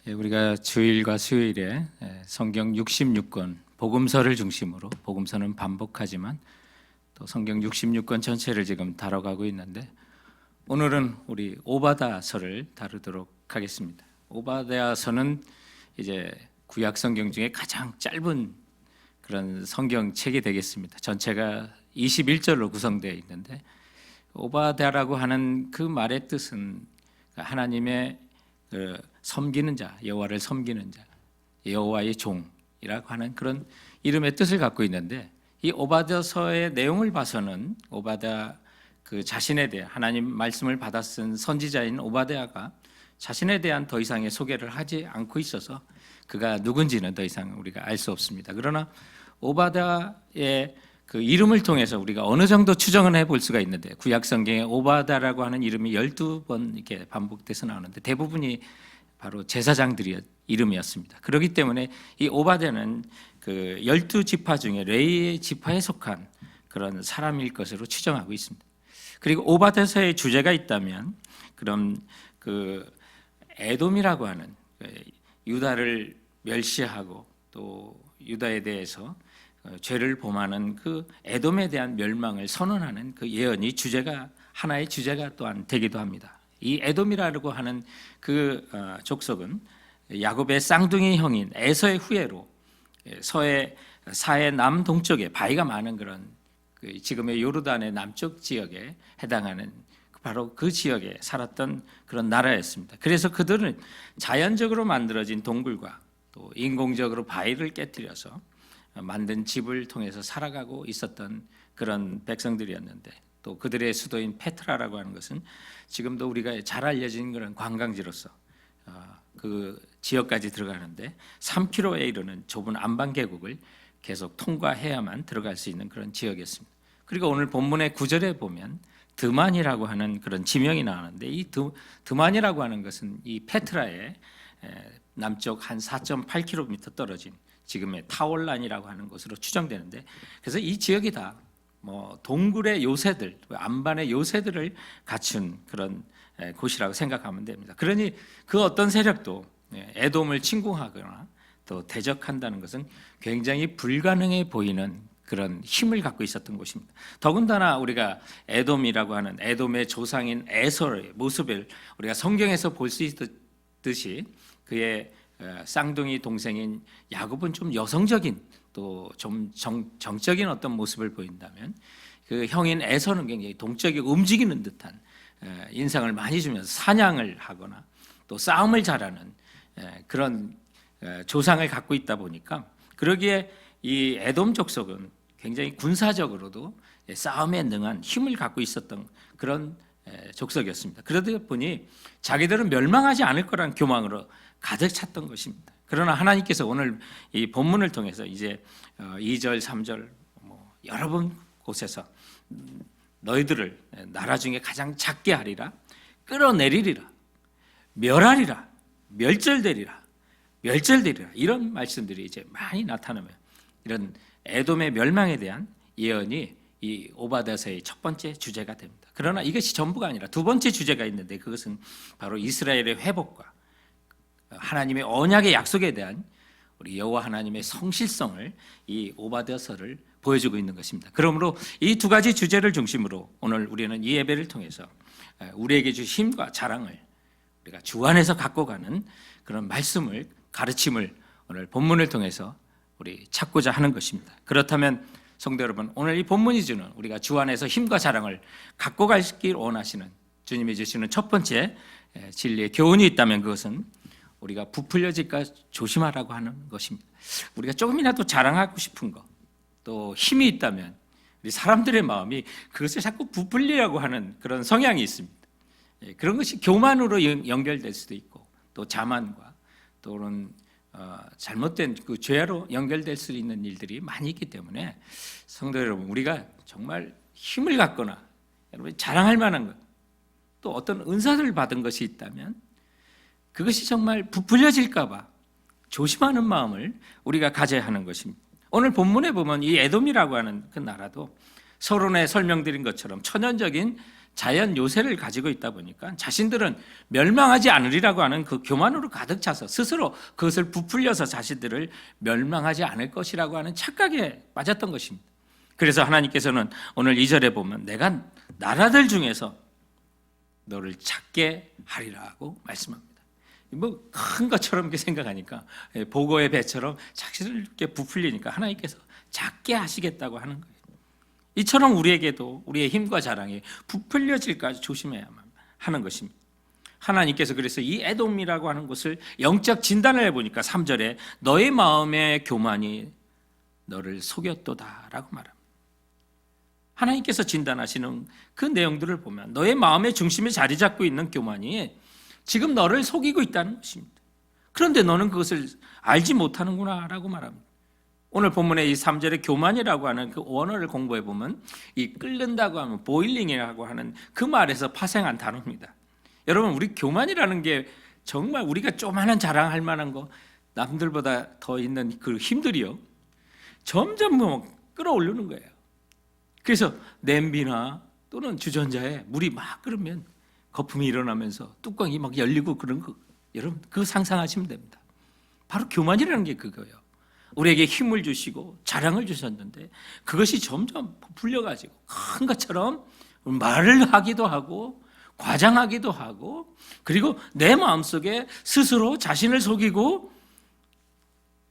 우리가 주일과 수요일에 성경 66권 복음서를 중심으로, 복음서는 반복하지만 또 성경 66권 전체를 지금 다뤄가고 있는데, 오늘은 우리 오바다서를 다루도록 하겠습니다. 오바다서는 이제 구약 성경 중에 가장 짧은 그런 성경책이 되겠습니다. 전체가 21절로 구성되어 있는데, 오바다라고 하는 그 말의 뜻은 하나님의 섬기는 자, 여호와를 섬기는 자, 여호와의 종이라고 하는 그런 이름의 뜻을 갖고 있는데, 이 오바다서의 내용을 봐서는 오바다 그 자신에 대해 하나님 말씀을 받아 쓴 선지자인 오바댜가 자신에 대한 더 이상의 소개를 하지 않고 있어서 그가 누군지는 더 이상 우리가 알 수 없습니다. 그러나 오바댜의 그 이름을 통해서 우리가 어느 정도 추정을 해볼 수가 있는데, 구약 성경에 오바다라고 하는 이름이 12번 이렇게 반복돼서 나오는데 대부분이 바로 제사장들의 이름이었습니다. 그렇기 때문에 이 오바댜는 그 12지파 중에 레위의 지파에 속한 그런 사람일 것으로 추정하고 있습니다. 그리고 오바댜서의 주제가 있다면, 그럼 그 에돔이라고 하는 유다를 멸시하고 또 유다에 대해서 죄를 범하는 그 에돔에 대한 멸망을 선언하는 그 예언이 주제가, 하나의 주제가 또한 되기도 합니다. 이 에돔이라고 하는 그 족속은 야곱의 쌍둥이 형인 에서의 후예로 서해 사해 남동쪽에 바위가 많은 그런 지금의 요르단의 남쪽 지역에 해당하는 바로 그 지역에 살았던 그런 나라였습니다. 그래서 그들은 자연적으로 만들어진 동굴과 또 인공적으로 바위를 깨뜨려서 만든 집을 통해서 살아가고 있었던 그런 백성들이었는데, 또 그들의 수도인 페트라라고 하는 것은 지금도 우리가 잘 알려진 그런 관광지로서 그 지역까지 들어가는데 3km에 이르는 좁은 안반 계곡을 계속 통과해야만 들어갈 수 있는 그런 지역이었습니다. 그리고 오늘 본문의 9절에 보면 드만이라고 하는 그런 지명이 나오는데, 이 드만이라고 하는 것은 이 페트라의 남쪽 한 4.8km 떨어진 지금의 타월란이라고 하는 곳으로 추정되는데, 그래서 이 지역이 다 동굴의 요새들, 안반의 요새들을 갖춘 그런 곳이라고 생각하면 됩니다. 그러니 그 어떤 세력도 에돔을 침공하거나 또 대적한다는 것은 굉장히 불가능해 보이는 그런 힘을 갖고 있었던 곳입니다. 더군다나 우리가 에돔이라고 하는 에돔의 조상인 에서의 모습을 우리가 성경에서 볼 수 있듯이, 그의 쌍둥이 동생인 야곱은 좀 여성적인 또 좀 정적인 어떤 모습을 보인다면, 그 형인 에서는 굉장히 동적이고 움직이는 듯한 인상을 많이 주면서 사냥을 하거나 또 싸움을 잘하는 그런 조상을 갖고 있다 보니까, 그러기에 이 에돔 족속은 굉장히 군사적으로도 싸움에 능한 힘을 갖고 있었던 그런 족속이었습니다. 그러다 보니 자기들은 멸망하지 않을 거란 교망으로 가득 찼던 것입니다. 그러나 하나님께서 오늘 이 본문을 통해서 이제 2절, 3절 여러 번 곳에서 너희들을 나라 중에 가장 작게 하리라, 끌어내리리라, 멸하리라, 멸절되리라, 멸절되리라, 이런 말씀들이 이제 많이 나타나면, 이런 에돔의 멸망에 대한 예언이 이 오바댜서의 첫 번째 주제가 됩니다. 그러나 이것이 전부가 아니라 두 번째 주제가 있는데, 그것은 바로 이스라엘의 회복과 하나님의 언약의 약속에 대한 우리 여호와 하나님의 성실성을 이 오바댜서를 보여주고 있는 것입니다. 그러므로 이 두 가지 주제를 중심으로 오늘 우리는 이 예배를 통해서 우리에게 주신 힘과 자랑을 우리가 주 안에서 갖고 가는 그런 말씀을, 가르침을 오늘 본문을 통해서 우리 찾고자 하는 것입니다. 그렇다면 성도 여러분, 오늘 이 본문이 주는 우리가 주 안에서 힘과 자랑을 갖고 가시길 원하시는 주님이 주시는 첫 번째 진리의 교훈이 있다면, 그것은 우리가 부풀려질까 조심하라고 하는 것입니다. 우리가 조금이라도 자랑하고 싶은 것, 또 힘이 있다면 우리 사람들의 마음이 그것을 자꾸 부풀리려고 하는 그런 성향이 있습니다. 그런 것이 교만으로 연결될 수도 있고, 또 자만과 또는 잘못된 그 죄로 연결될 수 있는 일들이 많이 있기 때문에, 성도 여러분, 우리가 정말 힘을 갖거나 여러분 자랑할 만한 것, 또 어떤 은사를 받은 것이 있다면 그것이 정말 부풀려질까 봐 조심하는 마음을 우리가 가져야 하는 것입니다. 오늘 본문에 보면 이 에돔이라고 하는 그 나라도 서론에 설명드린 것처럼 천연적인 자연 요새를 가지고 있다 보니까 자신들은 멸망하지 않으리라고 하는 그 교만으로 가득 차서 스스로 그것을 부풀려서 자신들을 멸망하지 않을 것이라고 하는 착각에 빠졌던 것입니다. 그래서 하나님께서는 오늘 2절에 보면 내가 나라들 중에서 너를 작게 하리라고 말씀합니다. 뭐 큰 것처럼 이렇게 생각하니까 보고의 배처럼 자신을 이렇게 부풀리니까 하나님께서 작게 하시겠다고 하는 거예요. 이처럼 우리에게도 우리의 힘과 자랑이 부풀려질까지 조심해야만 하는 것입니다. 하나님께서 그래서 이 에돔이라고 하는 것을 영적 진단을 해보니까 3절에 너의 마음의 교만이 너를 속였도다라고 말합니다. 하나님께서 진단하시는 그 내용들을 보면 너의 마음의 중심에 자리 잡고 있는 교만이 지금 너를 속이고 있다는 것입니다. 그런데 너는 그것을 알지 못하는구나 라고 말합니다. 오늘 본문의 이 3절의 교만이라고 하는 그 원어를 공부해 보면 이 끓는다고 하면 보일링이라고 하는 그 말에서 파생한 단어입니다. 여러분, 우리 교만이라는 게 정말 우리가 조그마한 자랑할 만한 거 남들보다 더 있는 그 힘들이요 점점 끌어올리는 거예요. 그래서 냄비나 또는 주전자에 물이 막 끓으면 거품이 일어나면서 뚜껑이 막 열리고 그런 거, 여러분 그거 상상하시면 됩니다. 바로 교만이라는 게 그거예요. 우리에게 힘을 주시고 자랑을 주셨는데 그것이 점점 부풀려가지고 큰 것처럼 말을 하기도 하고 과장하기도 하고, 그리고 내 마음속에 스스로 자신을 속이고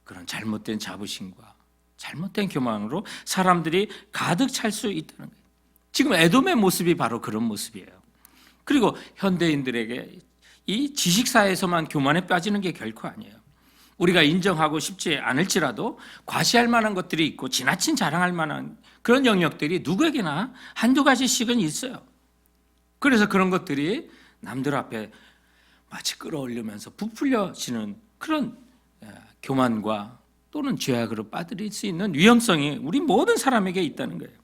그런 잘못된 자부심과 잘못된 교만으로 사람들이 가득 찰 수 있다는 거예요. 지금 에돔의 모습이 바로 그런 모습이에요. 그리고 현대인들에게 이 지식사회에서만 교만에 빠지는 게 결코 아니에요. 우리가 인정하고 싶지 않을지라도 과시할 만한 것들이 있고 지나친 자랑할 만한 그런 영역들이 누구에게나 한두 가지씩은 있어요. 그래서 그런 것들이 남들 앞에 마치 끌어올리면서 부풀려지는 그런 교만과 또는 죄악으로 빠뜨릴 수 있는 위험성이 우리 모든 사람에게 있다는 거예요.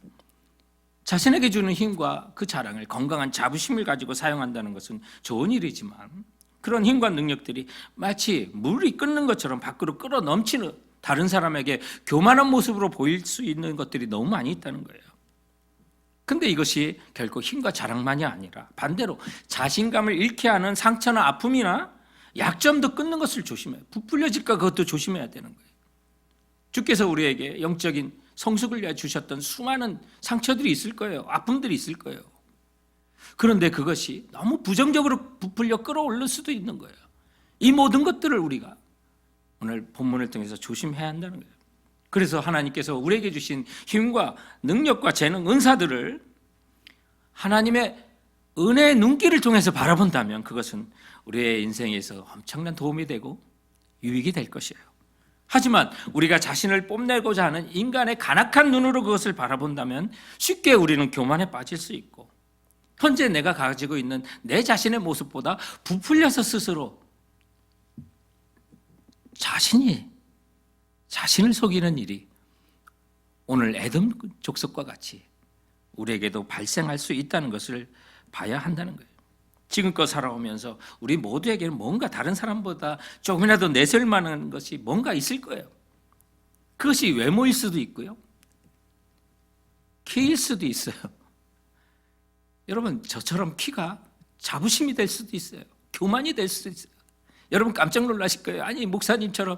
자신에게 주는 힘과 그 자랑을 건강한 자부심을 가지고 사용한다는 것은 좋은 일이지만 그런 힘과 능력들이 마치 물이 끓는 것처럼 밖으로 끌어 넘치는 다른 사람에게 교만한 모습으로 보일 수 있는 것들이 너무 많이 있다는 거예요. 근데 이것이 결코 힘과 자랑만이 아니라 반대로 자신감을 잃게 하는 상처나 아픔이나 약점도 끊는 것을 조심해요. 부풀려질까 그것도 조심해야 되는 거예요. 주께서 우리에게 영적인 성숙을 위해 주셨던 수많은 상처들이 있을 거예요. 아픔들이 있을 거예요. 그런데 그것이 너무 부정적으로 부풀려 끌어올릴 수도 있는 거예요. 이 모든 것들을 우리가 오늘 본문을 통해서 조심해야 한다는 거예요. 그래서 하나님께서 우리에게 주신 힘과 능력과 재능, 은사들을 하나님의 은혜의 눈길을 통해서 바라본다면 그것은 우리의 인생에서 엄청난 도움이 되고 유익이 될 것이에요. 하지만 우리가 자신을 뽐내고자 하는 인간의 간악한 눈으로 그것을 바라본다면 쉽게 우리는 교만에 빠질 수 있고 현재 내가 가지고 있는 내 자신의 모습보다 부풀려서 스스로 자신을 속이는 일이 오늘 에돔 족속과 같이 우리에게도 발생할 수 있다는 것을 봐야 한다는 거예요. 지금껏 살아오면서 우리 모두에게는 뭔가 다른 사람보다 조금이라도 내세울 만한 것이 뭔가 있을 거예요. 그것이 외모일 수도 있고요, 키일 수도 있어요. 여러분, 저처럼 키가 자부심이 될 수도 있어요. 교만이 될 수도 있어요. 여러분 깜짝 놀라실 거예요. 아니, 목사님처럼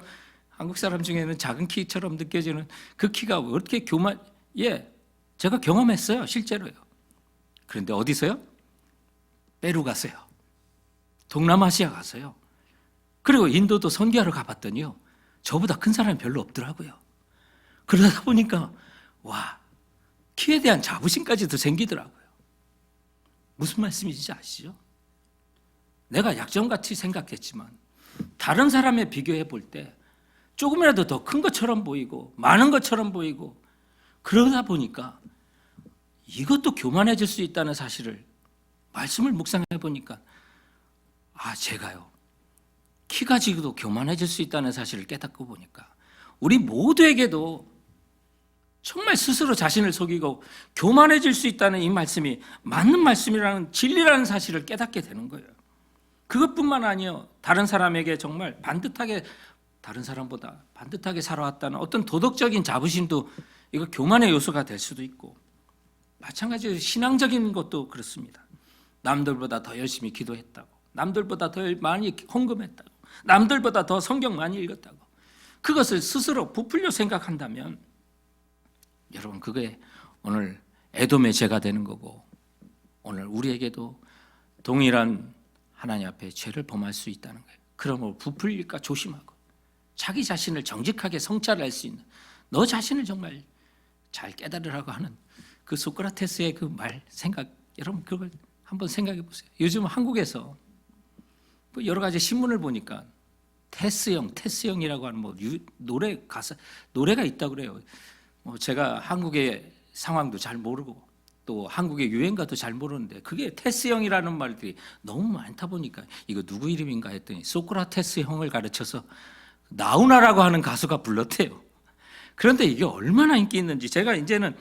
한국 사람 중에는 작은 키처럼 느껴지는 그 키가 왜 이렇게 제가 경험했어요, 실제로요. 그런데 어디서요? 페루 갔어요. 동남아시아 갔어요. 그리고 인도도 선교하러 가봤더니요, 저보다 큰 사람이 별로 없더라고요. 그러다 보니까 키에 대한 자부심까지도 생기더라고요. 무슨 말씀인지 아시죠? 내가 약점같이 생각했지만 다른 사람에 비교해 볼 때 조금이라도 더 큰 것처럼 보이고 많은 것처럼 보이고, 그러다 보니까 이것도 교만해질 수 있다는 사실을 말씀을 묵상해 보니까 제가요 키가 지고도 교만해질 수 있다는 사실을 깨닫고 보니까 우리 모두에게도 정말 스스로 자신을 속이고 교만해질 수 있다는 이 말씀이 맞는 말씀이라는 진리라는 사실을 깨닫게 되는 거예요. 그것뿐만 아니요, 다른 사람에게 정말 다른 사람보다 반듯하게 살아왔다는 어떤 도덕적인 자부심도 이거 교만의 요소가 될 수도 있고, 마찬가지로 신앙적인 것도 그렇습니다. 남들보다 더 열심히 기도했다고, 남들보다 더 많이 헌금했다고, 남들보다 더 성경 많이 읽었다고, 그것을 스스로 부풀려 생각한다면 여러분, 그게 오늘 에돔의 죄가 되는 거고, 오늘 우리에게도 동일한 하나님 앞에 죄를 범할 수 있다는 거예요. 그러므로 부풀릴까 조심하고, 자기 자신을 정직하게 성찰할 수 있는, 너 자신을 정말 잘 깨달으라고 하는 그 소크라테스의 그 말, 생각, 여러분 그걸 한번 생각해 보세요. 요즘 한국에서 여러 가지 신문을 보니까 테스형이라고 하는 노래 가사, 노래가 있다고 그래요. 제가 한국의 상황도 잘 모르고 또 한국의 유행가도 잘 모르는데 그게 테스형이라는 말들이 너무 많다 보니까 이거 누구 이름인가 했더니 소크라테스 형을 가르쳐서 나훈아라고 하는 가수가 불렀대요. 그런데 이게 얼마나 인기 있는지 제가 이제는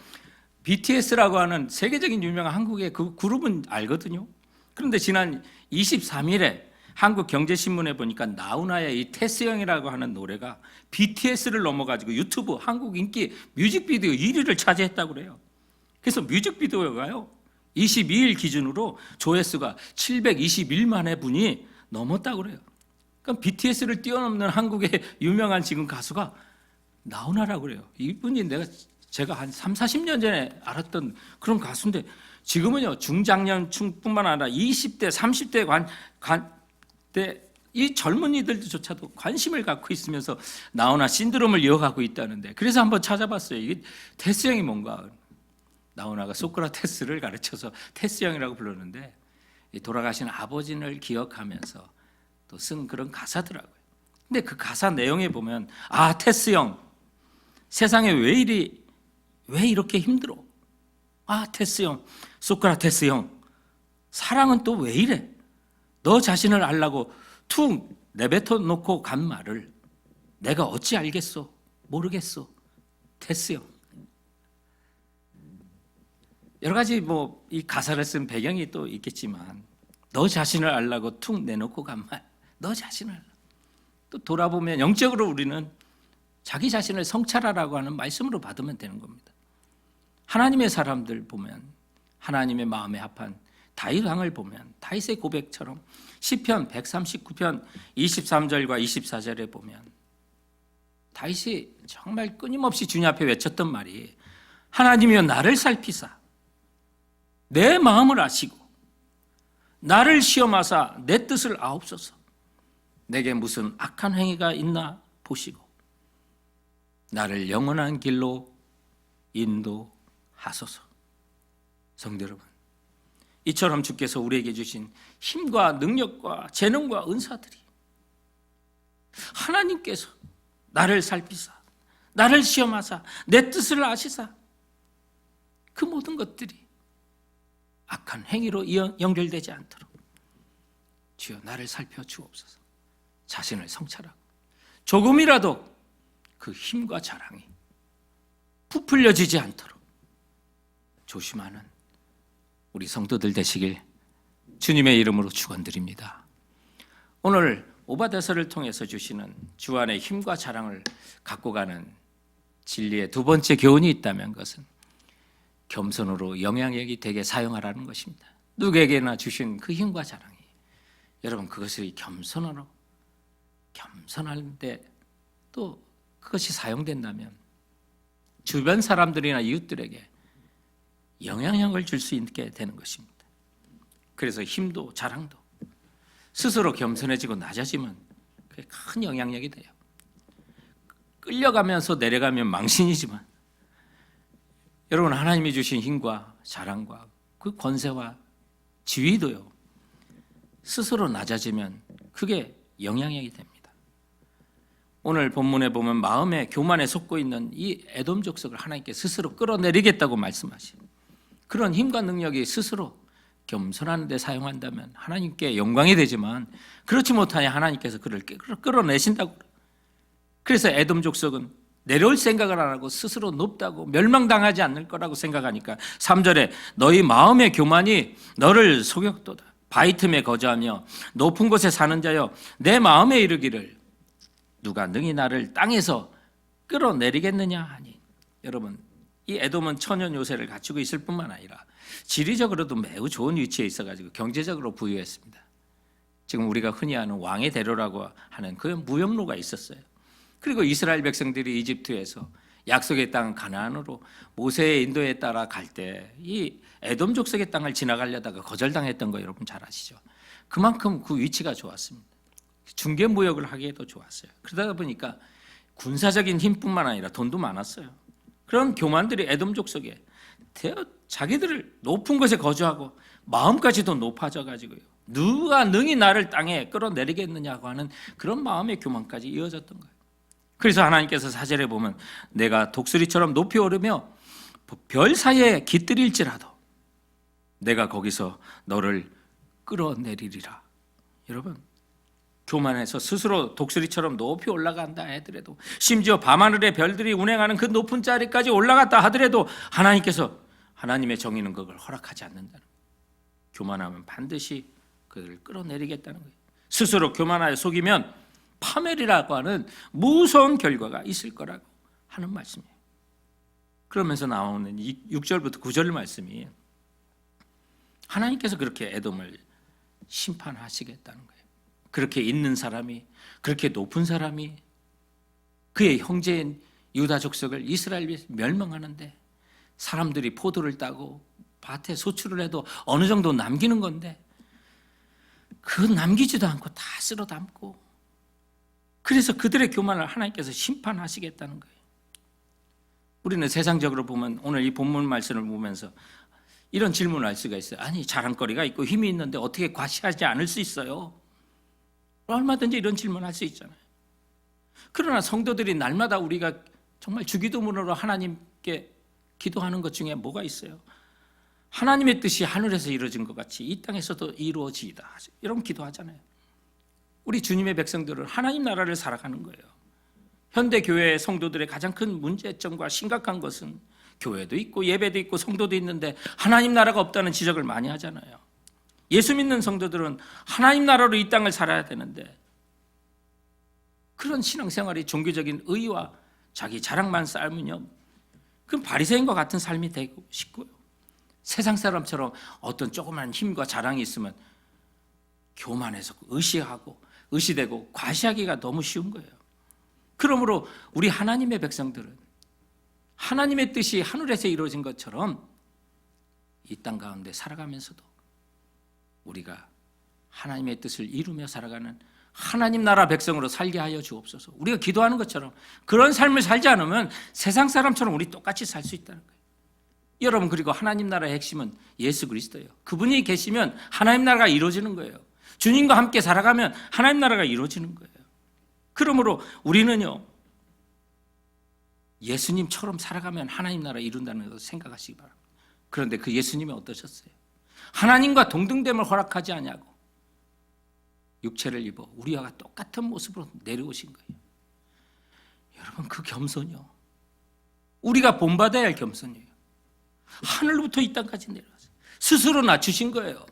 BTS라고 하는 세계적인 유명한 한국의 그 그룹은 알거든요. 그런데 지난 23일에 한국경제신문에 보니까 나훈아의 이 테스형이라고 하는 노래가 BTS를 넘어가지고 유튜브 한국 인기 뮤직비디오 1위를 차지했다고 그래요. 그래서 뮤직비디오가요 22일 기준으로 조회수가 721만회 분이 넘었다고 그래요. 그럼 BTS를 뛰어넘는 한국의 유명한 지금 가수가 나훈아라고 그래요. 이분이 제가 한 3, 40년 전에 알았던 그런 가수인데 지금은요 중장년층뿐만 아니라 20대, 30대 이 젊은이들조차도 관심을 갖고 있으면서 나훈아 신드롬을 이어가고 있다는데, 그래서 한번 찾아봤어요. 이게 테스형이 뭔가. 나훈아가 소크라테스를 가르쳐서 테스형이라고 불렀는데 돌아가신 아버지를 기억하면서 또 쓴 그런 가사더라고요. 근데 그 가사 내용에 보면 테스형 세상에 왜 이렇게 힘들어? 테스형, 소크라테스 형, 사랑은 또 왜 이래? 너 자신을 알라고 툭 내뱉어 놓고 간 말을 내가 어찌 알겠소? 모르겠소? 테스형. 여러 가지 이 가사를 쓴 배경이 또 있겠지만 너 자신을 알라고 툭 내놓고 간 말, 너 자신을 알라. 또 돌아보면 영적으로 우리는 자기 자신을 성찰하라고 하는 말씀으로 받으면 되는 겁니다. 하나님의 사람들 보면 하나님의 마음에 합한 다윗 왕을 보면 다윗의 고백처럼 시편 139편 23절과 24절에 보면 다윗이 정말 끊임없이 주님 앞에 외쳤던 말이 하나님이여 나를 살피사 내 마음을 아시고 나를 시험하사 내 뜻을 아옵소서. 내게 무슨 악한 행위가 있나 보시고 나를 영원한 길로 인도하소서. 성도 여러분, 이처럼 주께서 우리에게 주신 힘과 능력과 재능과 은사들이 하나님께서 나를 살피사 나를 시험하사 내 뜻을 아시사 그 모든 것들이 악한 행위로 연결되지 않도록 주여 나를 살펴주옵소서. 자신을 성찰하고 조금이라도 그 힘과 자랑이 부풀려지지 않도록 조심하는 우리 성도들 되시길 주님의 이름으로 축원드립니다. 오늘 오바데서를 통해서 주시는 주 안의 힘과 자랑을 갖고 가는 진리의 두 번째 교훈이 있다면 그것은 겸손으로 영향력이 되게 사용하라는 것입니다. 누구에게나 주신 그 힘과 자랑이 여러분 그것이 겸손한데 또 그것이 사용된다면 주변 사람들이나 이웃들에게 영향력을 줄 수 있게 되는 것입니다. 그래서 힘도 자랑도 스스로 겸손해지고 낮아지면 그게 큰 영향력이 돼요. 끌려가면서 내려가면 망신이지만 여러분 하나님이 주신 힘과 자랑과 그 권세와 지위도요 스스로 낮아지면 그게 영향력이 됩니다. 오늘 본문에 보면 마음의 교만에 속고 있는 이 에돔 족속을 하나님께 스스로 끌어내리겠다고 말씀하신 그런 힘과 능력이 스스로 겸손하는 데 사용한다면 하나님께 영광이 되지만 그렇지 못하니 하나님께서 그를 끌어내신다고. 그래서 에돔 족속은 내려올 생각을 안 하고 스스로 높다고 멸망당하지 않을 거라고 생각하니까 3절에 너희 마음의 교만이 너를 속였도다. 바위 틈에 거주하며 높은 곳에 사는 자여 내 마음에 이르기를 누가 능히 나를 땅에서 끌어내리겠느냐 하니. 여러분 이 에돔은 천연 요새를 갖추고 있을 뿐만 아니라 지리적으로도 매우 좋은 위치에 있어가지고 경제적으로 부유했습니다. 지금 우리가 흔히 하는 왕의 대로라고 하는 그 무역로가 있었어요. 그리고 이스라엘 백성들이 이집트에서 약속의 땅 가나안으로 모세의 인도에 따라 갈 때 이 에돔 족속의 땅을 지나가려다가 거절당했던 거 여러분 잘 아시죠? 그만큼 그 위치가 좋았습니다. 중개 무역을 하기에도 좋았어요. 그러다 보니까 군사적인 힘뿐만 아니라 돈도 많았어요. 그런 교만들이 에돔 족속에 자기들을 높은 곳에 거주하고 마음까지도 높아져 가지고요. 누가 능히 나를 땅에 끌어내리겠느냐고 하는 그런 마음의 교만까지 이어졌던 거예요. 그래서 하나님께서 4절에 보면 내가 독수리처럼 높이 오르며 별 사이에 깃들일지라도 내가 거기서 너를 끌어내리리라. 여러분, 교만해서 스스로 독수리처럼 높이 올라간다 하더라도, 심지어 밤하늘의 별들이 운행하는 그 높은 자리까지 올라갔다 하더라도 하나님께서 하나님의 정의는 그걸 허락하지 않는다는 거예요. 교만하면 반드시 그를 끌어내리겠다는 거예요. 스스로 교만하여 속이면 파멸이라고 하는 무서운 결과가 있을 거라고 하는 말씀이에요. 그러면서 나오는 6절부터 9절 말씀이 하나님께서 그렇게 에돔을 심판하시겠다는 거예요. 그렇게 있는 사람이, 그렇게 높은 사람이 그의 형제인 유다 족속을 이스라엘이 멸망하는데, 사람들이 포도를 따고 밭에 소출을 해도 어느 정도 남기는 건데 그 남기지도 않고 다 쓸어 담고, 그래서 그들의 교만을 하나님께서 심판하시겠다는 거예요. 우리는 세상적으로 보면 오늘 이 본문 말씀을 보면서 이런 질문을 할 수가 있어요. 아니, 자랑거리가 있고 힘이 있는데 어떻게 과시하지 않을 수 있어요? 얼마든지 이런 질문을 할 수 있잖아요. 그러나 성도들이 날마다 우리가 정말 주기도문으로 하나님께 기도하는 것 중에 뭐가 있어요? 하나님의 뜻이 하늘에서 이루어진 것 같이 이 땅에서도 이루어지이다, 이런 기도하잖아요. 우리 주님의 백성들은 하나님 나라를 살아가는 거예요. 현대 교회의 성도들의 가장 큰 문제점과 심각한 것은 교회도 있고 예배도 있고 성도도 있는데 하나님 나라가 없다는 지적을 많이 하잖아요. 예수 믿는 성도들은 하나님 나라로 이 땅을 살아야 되는데 그런 신앙생활이 종교적인 의와 자기 자랑만 쌓으면요, 그럼 바리새인과 같은 삶이 되고 싶고요, 세상 사람처럼 어떤 조그만 힘과 자랑이 있으면 교만해서 의시하고 의시되고 과시하기가 너무 쉬운 거예요. 그러므로 우리 하나님의 백성들은 하나님의 뜻이 하늘에서 이루어진 것처럼 이 땅 가운데 살아가면서도 우리가 하나님의 뜻을 이루며 살아가는 하나님 나라 백성으로 살게 하여 주옵소서. 우리가 기도하는 것처럼 그런 삶을 살지 않으면 세상 사람처럼 우리 똑같이 살 수 있다는 거예요. 여러분, 그리고 하나님 나라의 핵심은 예수 그리스도예요. 그분이 계시면 하나님 나라가 이루어지는 거예요. 주님과 함께 살아가면 하나님 나라가 이루어지는 거예요. 그러므로 우리는요, 예수님처럼 살아가면 하나님 나라 이룬다는 것을 생각하시기 바랍니다. 그런데 그 예수님이 어떠셨어요? 하나님과 동등됨을 허락하지 않냐고 육체를 입어 우리와 똑같은 모습으로 내려오신 거예요. 여러분, 그 겸손이요, 우리가 본받아야 할 겸손이에요. 하늘로부터 이 땅까지 내려왔어요. 스스로 낮추신 거예요.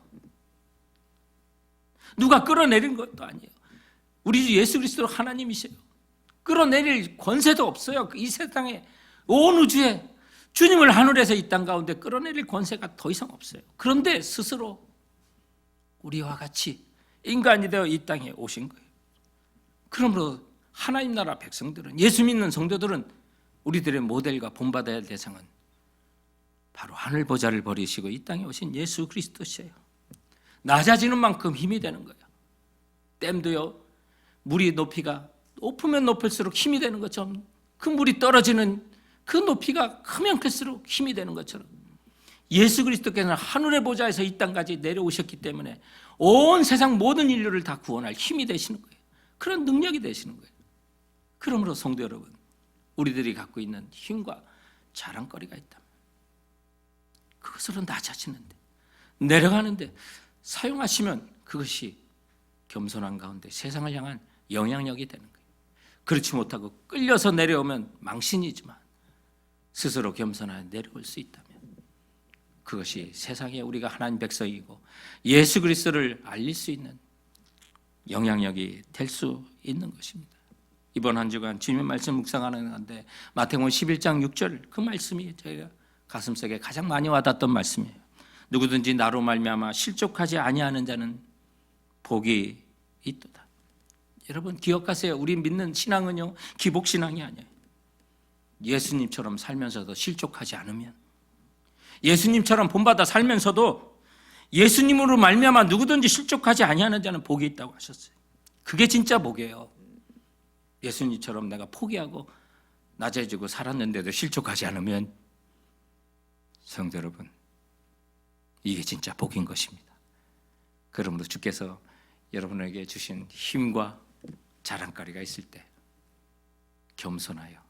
누가 끌어내린 것도 아니에요. 우리 주 예수 그리스도 하나님이세요. 끌어내릴 권세도 없어요. 이 세상에, 온 우주에 주님을 하늘에서 이 땅 가운데 끌어내릴 권세가 더 이상 없어요. 그런데 스스로 우리와 같이 인간이 되어 이 땅에 오신 거예요. 그러므로 하나님 나라 백성들은, 예수 믿는 성도들은 우리들의 모델과 본받아야 할 대상은 바로 하늘 보좌를 버리시고 이 땅에 오신 예수 그리스도시에요. 낮아지는 만큼 힘이 되는 거예요. 댐도요, 물이 높이가 높으면 높을수록 힘이 되는 것처럼, 그 물이 떨어지는 그 높이가 크면 클수록 힘이 되는 것처럼 예수 그리스도께서는 하늘의 보좌에서 이 땅까지 내려오셨기 때문에 온 세상 모든 인류를 다 구원할 힘이 되시는 거예요. 그런 능력이 되시는 거예요. 그러므로 성도 여러분, 우리들이 갖고 있는 힘과 자랑거리가 있다면 그것으로 낮아지는데, 내려가는데 사용하시면 그것이 겸손한 가운데 세상을 향한 영향력이 되는 거예요. 그렇지 못하고 끌려서 내려오면 망신이지만 스스로 겸손하여 내려올 수 있다면 그것이 세상에 우리가 하나님 백성이고 예수 그리스도를 알릴 수 있는 영향력이 될 수 있는 것입니다. 이번 한 주간 주님의 말씀 묵상하는 건데 마태복음 11장 6절 그 말씀이 저희가 가슴속에 가장 많이 와닿았던 말씀이에요. 누구든지 나로 말미암아 실족하지 아니하는 자는 복이 있도다. 여러분 기억하세요. 우리 믿는 신앙은요 기복신앙이 아니에요. 예수님처럼 살면서도 실족하지 않으면, 예수님처럼 본받아 살면서도 예수님으로 말미암아 누구든지 실족하지 아니하는 자는 복이 있다고 하셨어요. 그게 진짜 복이에요. 예수님처럼 내가 포기하고 낮아지고 살았는데도 실족하지 않으면, 성도 여러분, 이게 진짜 복인 것입니다. 그러므로 주께서 여러분에게 주신 힘과 자랑거리가 있을 때 겸손하여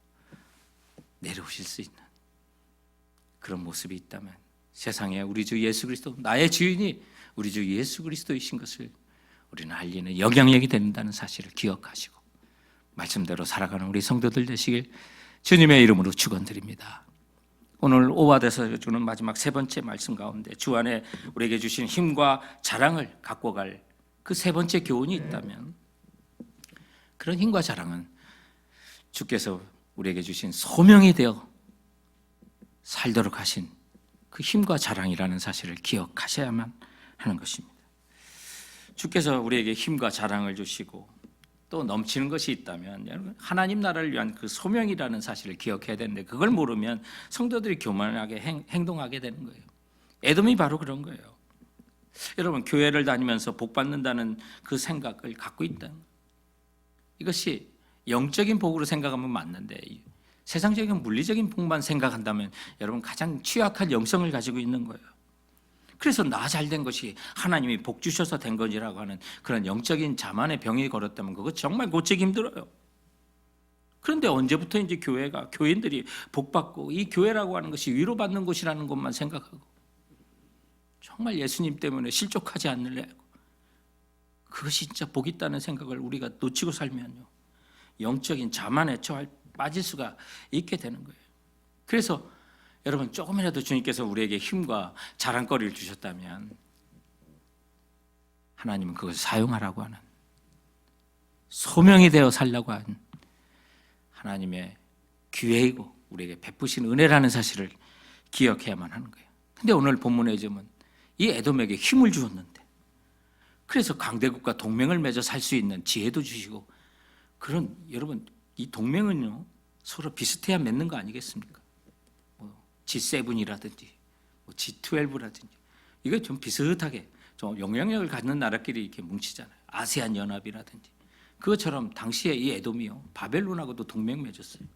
내려오실 수 있는 그런 모습이 있다면, 세상에 우리 주 예수 그리스도, 나의 주인이 우리 주 예수 그리스도이신 것을 우리는 알리는 영향력이 된다는 사실을 기억하시고 말씀대로 살아가는 우리 성도들 되시길 주님의 이름으로 축원드립니다. 오늘 오와대서 주는 마지막 세 번째 말씀 가운데 주 안에 우리에게 주신 힘과 자랑을 갖고 갈 그 세 번째 교훈이 있다면, 그런 힘과 자랑은 주께서 우리에게 주신 소명이 되어 살도록 하신 그 힘과 자랑이라는 사실을 기억하셔야만 하는 것입니다. 주께서 우리에게 힘과 자랑을 주시고 또 넘치는 것이 있다면, 여러분, 하나님 나라를 위한 그 소명이라는 사실을 기억해야 되는데, 그걸 모르면 성도들이 교만하게 행동하게 되는 거예요. 에돔이 바로 그런 거예요. 여러분, 교회를 다니면서 복 받는다는 그 생각을 갖고 있다. 이것이 영적인 복으로 생각하면 맞는데, 세상적인 물리적인 복만 생각한다면 여러분 가장 취약한 영성을 가지고 있는 거예요. 그래서 나 잘된 것이 하나님이 복 주셔서 된 거지라고 하는 그런 영적인 자만의 병이 걸었다면 그거 정말 고치기 힘들어요. 그런데 언제부터인지 교인들이 복 받고 이 교회라고 하는 것이 위로받는 곳이라는 것만 생각하고 정말 예수님 때문에 실족하지 않으려고, 그것이 진짜 복 있다는 생각을 우리가 놓치고 살면요 영적인 자만에 빠질 수가 있게 되는 거예요. 그래서 여러분, 조금이라도 주님께서 우리에게 힘과 자랑거리를 주셨다면 하나님은 그것을 사용하라고 하는, 소명이 되어 살라고 하는 하나님의 기회이고 우리에게 베푸신 은혜라는 사실을 기억해야만 하는 거예요. 근데 오늘 본문의 점은 이 에돔에게 힘을 주었는데, 그래서 강대국과 동맹을 맺어 살 수 있는 지혜도 주시고, 그런, 여러분, 이 동맹은요 서로 비슷해야 맺는 거 아니겠습니까? G7이라든지 G12라든지 이거 좀 비슷하게 좀 영향력을 갖는 나라끼리 이렇게 뭉치잖아요. 아세안 연합이라든지 그것처럼 당시에 이 에돔이요 바벨론하고도 동맹 맺었어요.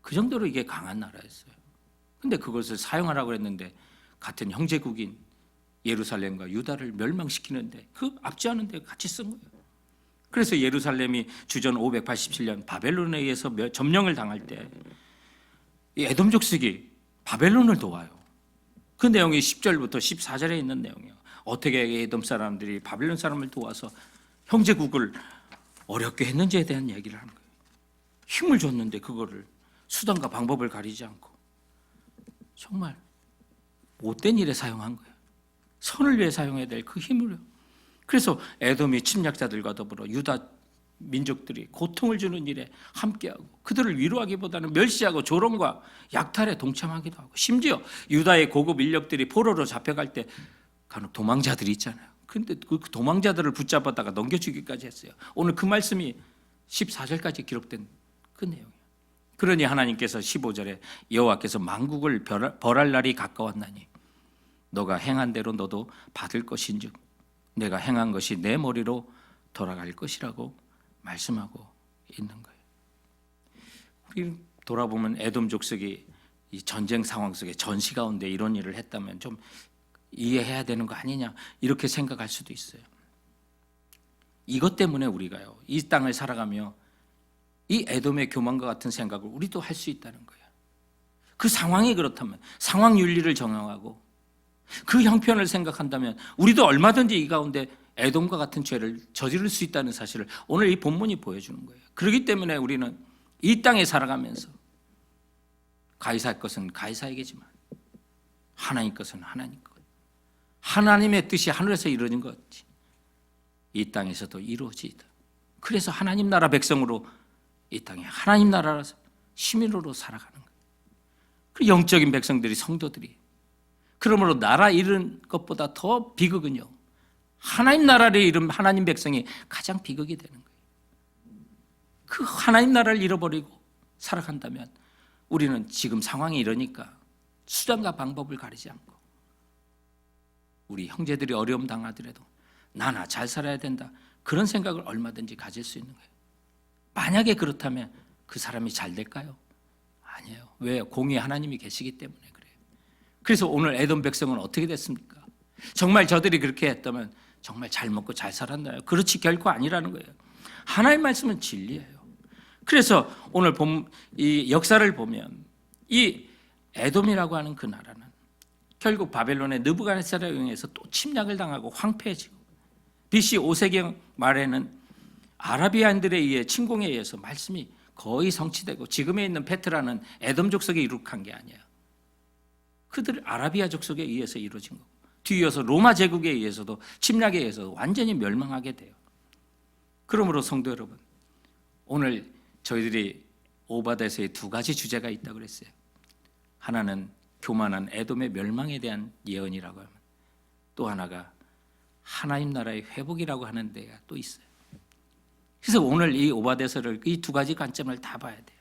그 정도로 이게 강한 나라였어요. 근데 그것을 사용하라고 했는데 같은 형제국인 예루살렘과 유다를 멸망시키는데 그 압제하는 데 같이 쓴 거예요. 그래서 예루살렘이 주전 587년 바벨론에 의해서 점령을 당할 때 이 에돔 족속이 바벨론을 도와요. 그 내용이 10절부터 14절에 있는 내용이에요. 어떻게 에돔 사람들이 바벨론 사람을 도와서 형제국을 어렵게 했는지에 대한 얘기를 하는 거예요. 힘을 줬는데 그거를 수단과 방법을 가리지 않고 정말 못된 일에 사용한 거예요. 선을 위해 사용해야 될 그 힘을요. 그래서 에돔이 침략자들과 더불어 유다 민족들이 고통을 주는 일에 함께하고 그들을 위로하기보다는 멸시하고 조롱과 약탈에 동참하기도 하고, 심지어 유다의 고급 인력들이 포로로 잡혀갈 때 간혹 도망자들이 있잖아요. 그런데 그 도망자들을 붙잡았다가 넘겨주기까지 했어요. 오늘 그 말씀이 14절까지 기록된 그 내용이에요. 그러니 하나님께서 15절에 여호와께서 만국을 벌할 날이 가까웠나니 너가 행한 대로 너도 받을 것인즉 내가 행한 것이 내 머리로 돌아갈 것이라고 말씀하고 있는 거예요. 우리 돌아보면 에돔 족속이 이 전쟁 상황 속에 전시 가운데 이런 일을 했다면 좀 이해해야 되는 거 아니냐 이렇게 생각할 수도 있어요. 이것 때문에 우리가요 이 땅을 살아가며 이 에돔의 교만과 같은 생각을 우리도 할 수 있다는 거예요. 그 상황이 그렇다면 상황 윤리를 정하고 그 형편을 생각한다면 우리도 얼마든지 이 가운데 에돔과 같은 죄를 저지를 수 있다는 사실을 오늘 이 본문이 보여주는 거예요. 그렇기 때문에 우리는 이 땅에 살아가면서 가이사의 것은 가이사에게지만 하나님 것은 하나님 것, 하나님의 뜻이 하늘에서 이루어진 것 같이 이 땅에서도 이루어지이다. 그래서 하나님 나라 백성으로 이 땅에 하나님 나라라서 시민으로 살아가는 거예요. 그 영적인 백성들이, 성도들이. 그러므로 나라 잃은 것보다 더 비극은요, 하나님 나라를 잃은 하나님 백성이 가장 비극이 되는 거예요. 그 하나님 나라를 잃어버리고 살아간다면 우리는 지금 상황이 이러니까 수단과 방법을 가리지 않고 우리 형제들이 어려움 당하더라도 나나 잘 살아야 된다, 그런 생각을 얼마든지 가질 수 있는 거예요. 만약에 그렇다면 그 사람이 잘 될까요? 아니에요. 왜? 공의 하나님이 계시기 때문에 그래요. 그래서 오늘 에돔 백성은 어떻게 됐습니까? 정말 저들이 그렇게 했다면 정말 잘 먹고 잘 살았나요? 그렇지 결코 아니라는 거예요. 하나님 말씀은 진리예요. 그래서 오늘 이 역사를 보면 이 에돔이라고 하는 그 나라는 결국 바벨론의 느부갓네살에 의해서 또 침략을 당하고 황폐해지고 BC 5세기 말에는 아라비아인들에 의해 침공에 의해서 말씀이 거의 성취되고 지금에 있는 페트라는 에돔 족속에 이룩한 게 아니에요. 그들 아라비아 족속에 의해서 이루어진 거고 뒤이어서 로마 제국에 의해서도 침략에 의해서 완전히 멸망하게 돼요. 그러므로 성도 여러분, 오늘 저희들이 오바댜서에 두 가지 주제가 있다고 그랬어요. 하나는 교만한 에돔의 멸망에 대한 예언이라고 하면, 또 하나가 하나님 나라의 회복이라고 하는 데가 또 있어요. 그래서 오늘 이 오바댜서를 이 두 가지 관점을 다 봐야 돼요.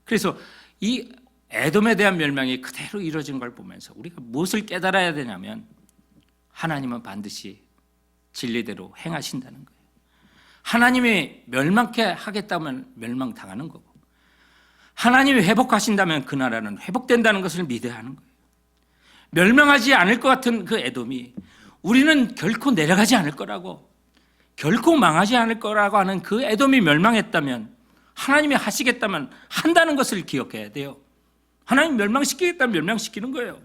그래서 이 에돔에 대한 멸망이 그대로 이루어진 걸 보면서 우리가 무엇을 깨달아야 되냐면, 하나님은 반드시 진리대로 행하신다는 거예요. 하나님이 멸망케 하겠다면 멸망당하는 거고, 하나님이 회복하신다면 그 나라는 회복된다는 것을 믿어야 하는 거예요. 멸망하지 않을 것 같은 그 에돔이 우리는 결코 내려가지 않을 거라고, 결코 망하지 않을 거라고 하는 그 에돔이 멸망했다면, 하나님이 하시겠다면 한다는 것을 기억해야 돼요. 하나님 멸망시키겠다면 멸망시키는 거예요.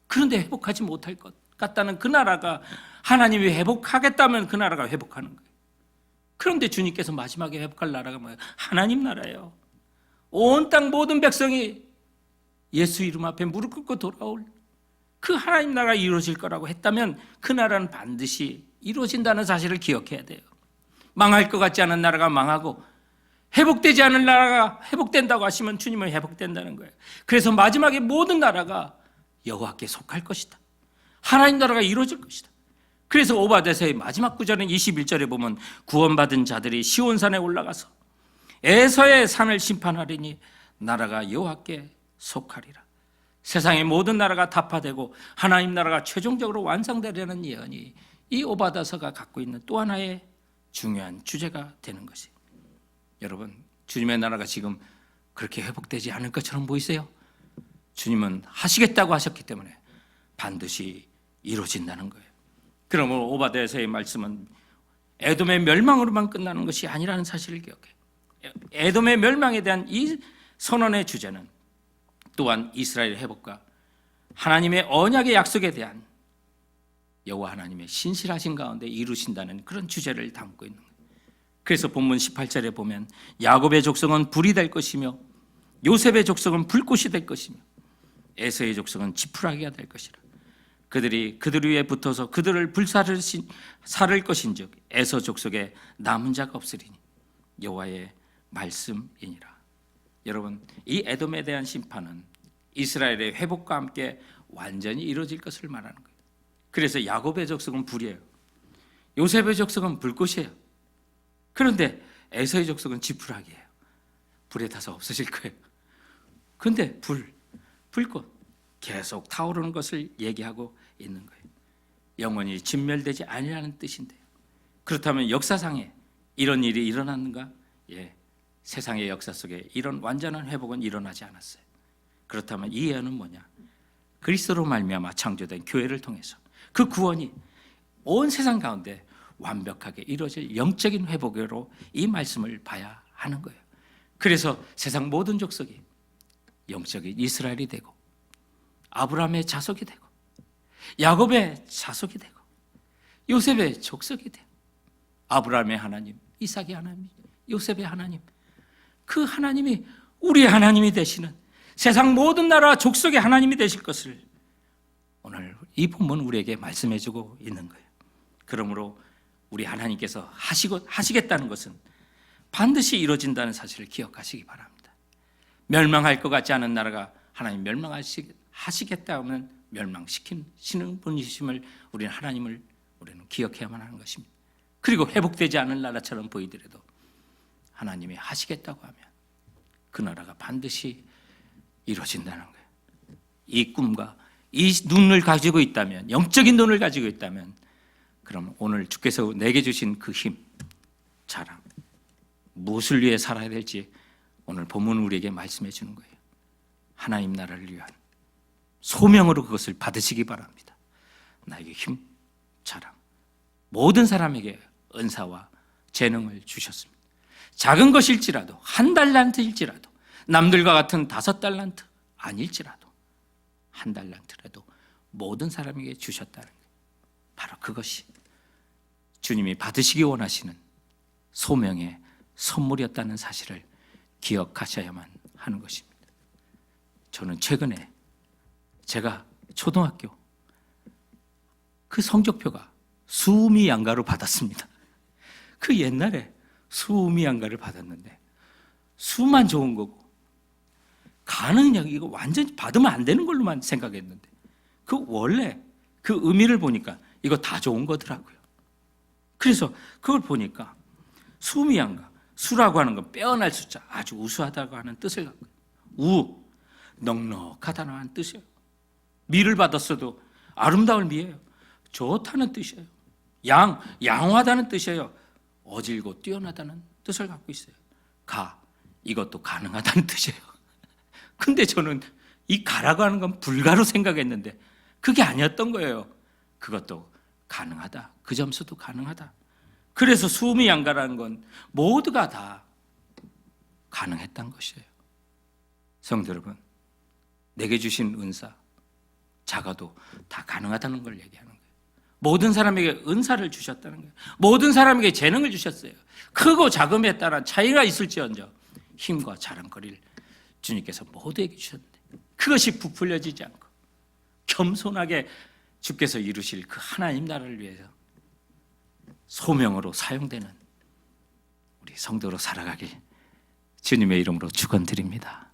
그런데 회복하지 못할 것 같다는 그 나라가 하나님이 회복하겠다면 그 나라가 회복하는 거예요. 그런데 주님께서 마지막에 회복할 나라가 뭐예요? 하나님 나라예요. 온 땅 모든 백성이 예수 이름 앞에 무릎 꿇고 돌아올 그 하나님 나라가 이루어질 거라고 했다면 그 나라는 반드시 이루어진다는 사실을 기억해야 돼요. 망할 것 같지 않은 나라가 망하고 회복되지 않은 나라가 회복된다고 하시면 주님은 회복된다는 거예요. 그래서 마지막에 모든 나라가 여호와께 속할 것이다. 하나님 나라가 이루어질 것이다. 그래서 오바댜서의 마지막 구절은 21절에 보면 구원받은 자들이 시온산에 올라가서 에서의 산을 심판하리니 나라가 여호와께 속하리라. 세상의 모든 나라가 타파되고 하나님 나라가 최종적으로 완성되려는 예언이 이 오바댜서가 갖고 있는 또 하나의 중요한 주제가 되는 것이, 여러분, 주님의 나라가 지금 그렇게 회복되지 않을 것처럼 보이세요? 주님은 하시겠다고 하셨기 때문에 반드시 이루어진다는 거예요. 그러므로 오바댜서의 말씀은 에돔의 멸망으로만 끝나는 것이 아니라는 사실을 기억해요. 에돔의 멸망에 대한 이 선언의 주제는 또한 이스라엘의 회복과 하나님의 언약의 약속에 대한 여호와 하나님의 신실하신 가운데 이루신다는 그런 주제를 담고 있는 거예요. 그래서 본문 18절에 보면 야곱의 족속은 불이 될 것이며 요셉의 족속은 불꽃이 될 것이며 에서의 족속은 지푸라기가 될 것이라. 그들이 그들 위에 붙어서 그들을 살을 것인즉 에서 족속에 남은 자가 없으리니 여호와의 말씀이니라. 여러분, 이 에돔에 대한 심판은 이스라엘의 회복과 함께 완전히 이루어질 것을 말하는 거예요. 그래서 야곱의 족속은 불이에요. 요셉의 족속은 불꽃이에요. 그런데 에서의 족속은 지푸라기예요. 불에 타서 없어질 거예요. 그런데 불꽃 계속 타오르는 것을 얘기하고 있는 거예요. 영원히 진멸되지 아니라는 뜻인데요. 그렇다면 역사상에 이런 일이 일어났는가? 예, 세상의 역사 속에 이런 완전한 회복은 일어나지 않았어요. 그렇다면 이 예언은 뭐냐? 그리스도로 말미암아 창조된 교회를 통해서 그 구원이 온 세상 가운데 완벽하게 이루어질 영적인 회복으로 이 말씀을 봐야 하는 거예요. 그래서 세상 모든 족속이 영적인 이스라엘이 되고 아브라함의 자손이 되고 야곱의 자손이 되고 요셉의 족속이 되고 아브라함의 하나님, 이삭의 하나님, 요셉의 하나님, 그 하나님이 우리의 하나님이 되시는 세상 모든 나라 족속의 하나님이 되실 것을 오늘 이 본문 우리에게 말씀해주고 있는 거예요. 그러므로 우리 하나님께서 하시겠다는 것은 반드시 이루어진다는 사실을 기억하시기 바랍니다. 멸망할 것 같지 않은 나라가 하나님 멸망하시겠다 하면 멸망시키시는 분이심을 우리는 하나님을 우리는 기억해야만 하는 것입니다. 그리고 회복되지 않은 나라처럼 보이더라도 하나님이 하시겠다고 하면 그 나라가 반드시 이루어진다는 거예요. 이 꿈과 이 눈을 가지고 있다면, 영적인 눈을 가지고 있다면, 그럼 오늘 주께서 내게 주신 그 힘, 자랑, 무엇을 위해 살아야 될지 오늘 본문은 우리에게 말씀해 주는 거예요. 하나님 나라를 위한 소명으로 그것을 받으시기 바랍니다. 나에게 힘, 자랑, 모든 사람에게 은사와 재능을 주셨습니다. 작은 것일지라도, 1달란트일지라도, 남들과 같은 5달란트 아닐지라도 1달란트라도 모든 사람에게 주셨다는 거예요. 바로 그것이 주님이 받으시기 원하시는 소명의 선물이었다는 사실을 기억하셔야만 하는 것입니다. 저는 최근에 제가 초등학교 그 성적표가 수미양가로 받았습니다. 그 옛날에 수미양가를 받았는데 수만 좋은 거고 가능력 이거 완전히 받으면 안 되는 걸로만 생각했는데 그 원래 그 의미를 보니까 이거 다 좋은 거더라고요. 그래서 그걸 보니까 수미양가, 수라고 하는 건 빼어날 숫자, 아주 우수하다고 하는 뜻을 갖고 우, 넉넉하다는 뜻이에요. 미를 받았어도 아름다울 미예요. 좋다는 뜻이에요. 양, 양호하다는 뜻이에요. 어질고 뛰어나다는 뜻을 갖고 있어요. 가, 이것도 가능하다는 뜻이에요. 근데 저는 이 가라고 하는 건 불가로 생각했는데 그게 아니었던 거예요. 그것도 가능하다. 그 점수도 가능하다. 그래서 수미양가라는 건 모두가 다 가능했던 것이에요. 성도 여러분, 내게 주신 은사, 작아도 다 가능하다는 걸 얘기하는 거예요. 모든 사람에게 은사를 주셨다는 거예요. 모든 사람에게 재능을 주셨어요. 크고 작음에 따라 차이가 있을지언정 힘과 자랑거리를 주님께서 모두에게 주셨는데 그것이 부풀려지지 않고 겸손하게 주께서 이루실 그 하나님 나라를 위해서 소명으로 사용되는 우리 성도로 살아가길 주님의 이름으로 축원드립니다.